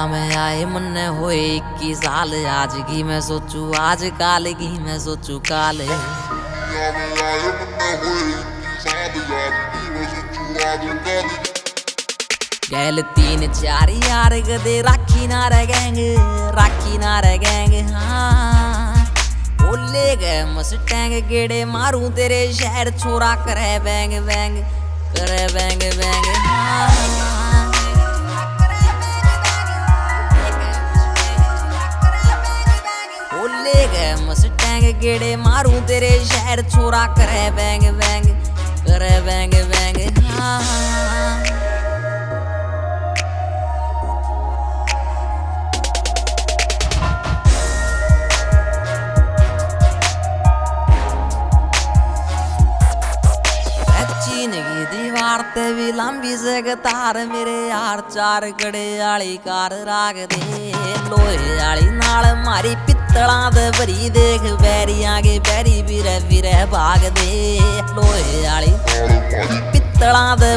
दुनिया में आए मन होए 21 साल। आज की मैं सोचू आज, काल की मैं सोचू काल। गैल 3-4 यार गदे राखी ना रह गैंग, राखी ना रह गैंग। हाँ बोले गए मस्टैंग गेड़े मारूं तेरे शहर, छोरा करे बैंग बैंग, करे बैंग बैंग। हाँ बोले गए मस्टैंग गेड़े मारूं तेरे शहर, छोरा करे बैंग बैंग, करे बैंग बैंग। हाँ चीन की दीवार ते भी लंबी से तार, मेरे यार 4 कड़े आली कार राग दे। लोहे आली नाल मारी पित्तला दे भरी, देख बैरी आगे बैरी बिरे बिरे भाग दे। लोहे आली पित्तला दे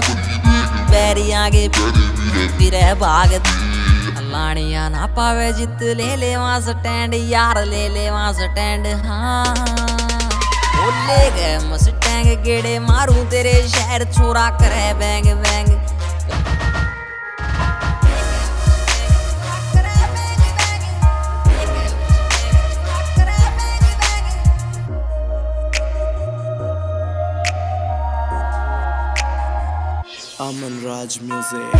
बैरी आगे बिरे भाग दे। लानिया ना पावे जित ले ले वहां स्टैंड, यार ले ले वहां स्टैंड। हाँ बोले गए मस्टैंग गेड़े मारूं तेरे शहर, छोरा करे bang bang. Aman Raj Music.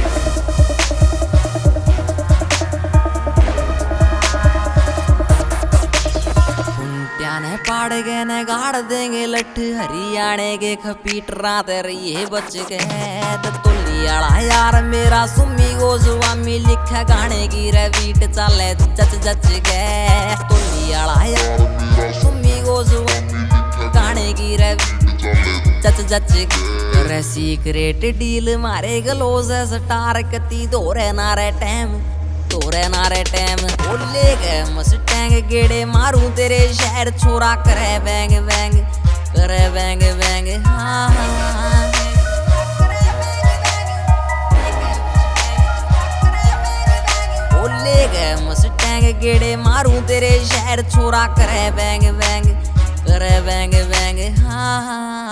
ने पाड़ गए ने गाड़ देंगे लठ, हरियाणे के खपीटरा तेरे ये बच गए। तुल्ली आला यार मेरा सुम्मी गो स्वामी, लिखा गाने की रे बीट चले जच जच गए। तुल्ली आला यार सुम्मी गो स्वामी, गाने की रे जच जच गए। सीक्रेट डील मारे गलोज स्टार, कती धोरे नारे टैम, तोरे नारे टैम। बोले गए मस्टैंग गेड़े मारूं तेरे शहर, छोरा करे बैंग बैंग, करे बैंग बैंग। हाँ बोले गए मस्टैंग गेड़े मारूं तेरे शहर, छोरा करे बैंग बैंग, करे बैंग बैंग। हाँ